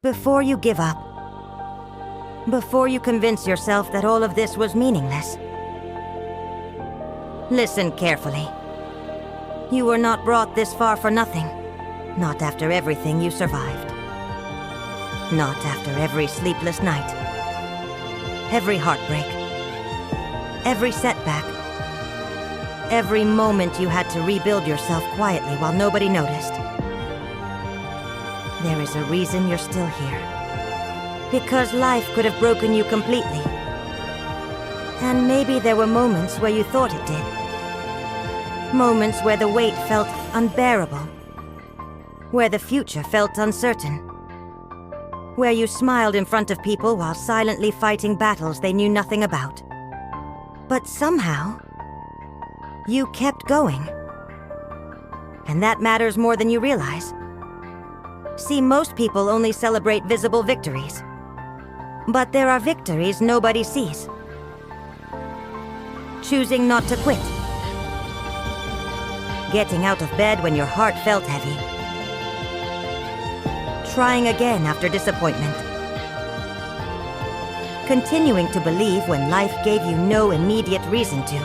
Before you give up, before you convince yourself that all of this was meaningless, listen carefully. You were not brought this far for nothing. Not after everything you survived. Not after every sleepless night. Every heartbreak. Every setback. Every moment you had to rebuild yourself quietly while nobody noticed. There is a reason you're still here. Because life could have broken you completely. And maybe there were moments where you thought it did. Moments where the weight felt unbearable. Where the future felt uncertain. Where you smiled in front of people while silently fighting battles they knew nothing about. But somehow, you kept going. And that matters more than you realize. See, most people only celebrate visible victories. But there are victories nobody sees. Choosing not to quit. Getting out of bed when your heart felt heavy. Trying again after disappointment. Continuing to believe when life gave you no immediate reason to.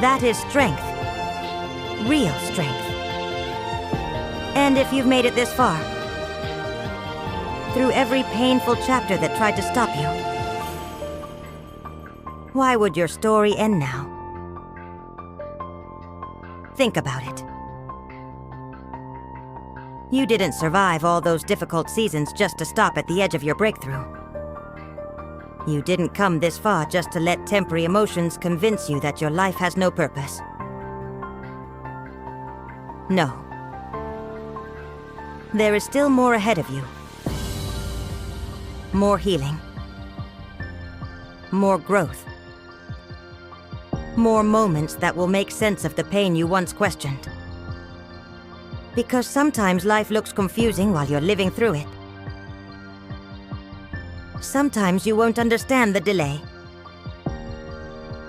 That is strength. Real strength. And if you've made it this far, through every painful chapter that tried to stop you, why would your story end now? Think about it. You didn't survive all those difficult seasons just to stop at the edge of your breakthrough. You didn't come this far just to let temporary emotions convince you that your life has no purpose. No. There is still more ahead of you. More healing. More growth. More moments that will make sense of the pain you once questioned. Because sometimes life looks confusing while you're living through it. Sometimes you won't understand the delay.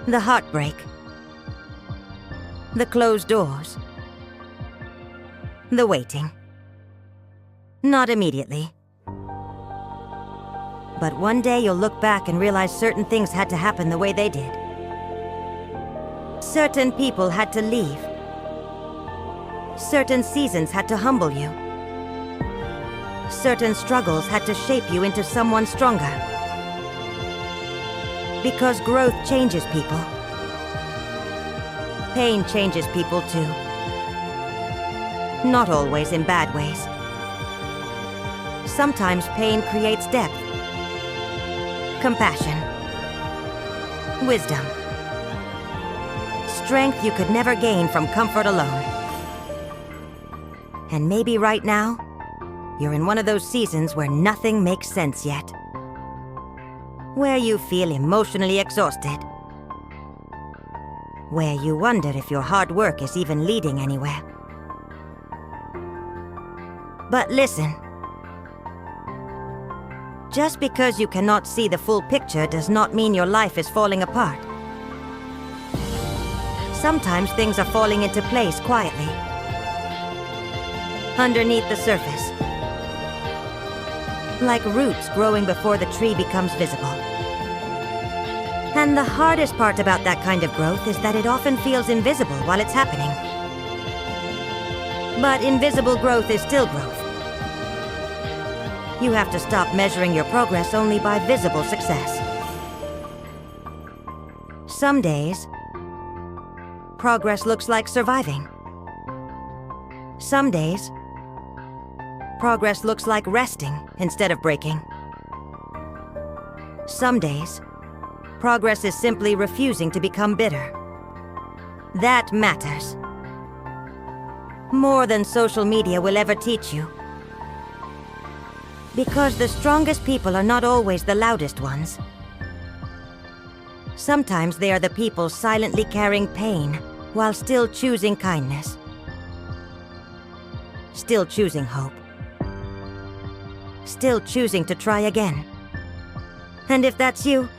The heartbreak. The closed doors. The waiting. Not immediately. But one day you'll look back and realize certain things had to happen the way they did. Certain people had to leave. Certain seasons had to humble you. Certain struggles had to shape you into someone stronger. Because growth changes people. Pain changes people too. Not always in bad ways. Sometimes pain creates depth. Compassion. Wisdom. Strength you could never gain from comfort alone. And maybe right now, you're in one of those seasons where nothing makes sense yet. Where you feel emotionally exhausted. Where you wonder if your hard work is even leading anywhere. But listen. Just because you cannot see the full picture does not mean your life is falling apart. Sometimes things are falling into place quietly. Underneath the surface. Like roots growing before the tree becomes visible. And the hardest part about that kind of growth is that it often feels invisible while it's happening. But invisible growth is still growth. You have to stop measuring your progress only by visible success. Some days, progress looks like surviving. Some days, progress looks like resting instead of breaking. Some days, progress is simply refusing to become bitter. That matters. More than social media will ever teach you. Because the strongest people are not always the loudest ones. Sometimes they are the people silently carrying pain while still choosing kindness. Still choosing hope. Still choosing to try again. And if that's you,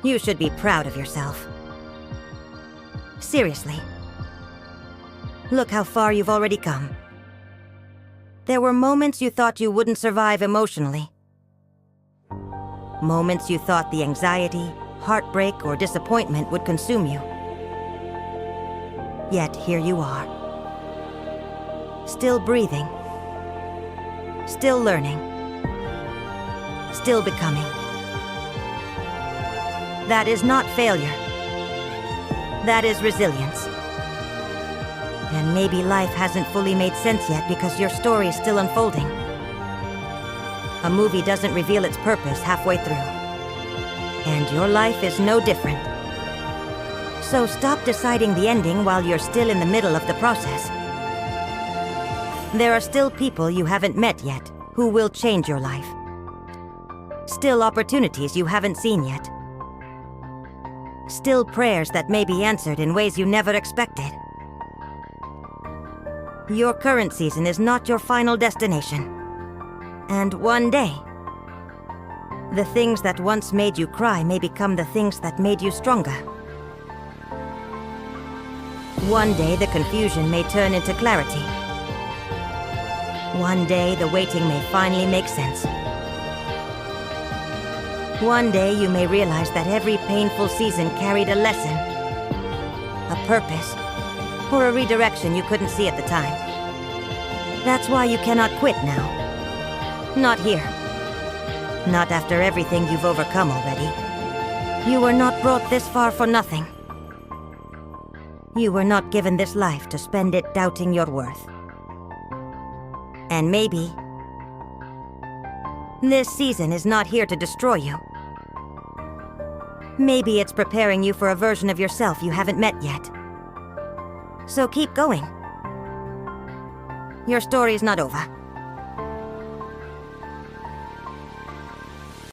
you should be proud of yourself. Seriously. Look how far you've already come. There were moments you thought you wouldn't survive emotionally. Moments you thought the anxiety, heartbreak, or disappointment would consume you. Yet here you are. Still breathing. Still learning. Still becoming. That is not failure. That is resilience. And maybe life hasn't fully made sense yet because your story is still unfolding. A movie doesn't reveal its purpose halfway through. And your life is no different. So stop deciding the ending while you're still in the middle of the process. There are still people you haven't met yet who will change your life. Still opportunities you haven't seen yet. Still prayers that may be answered in ways you never expected. Your current season is not your final destination. And one day, the things that once made you cry may become the things that made you stronger. One day, the confusion may turn into clarity. One day, the waiting may finally make sense. One day, you may realize that every painful season carried a lesson, a purpose, or a redirection you couldn't see at the time. That's why you cannot quit now. Not here. Not after everything you've overcome already. You were not brought this far for nothing. You were not given this life to spend it doubting your worth. And maybe this season is not here to destroy you. Maybe it's preparing you for a version of yourself you haven't met yet. So keep going. Your story is not over.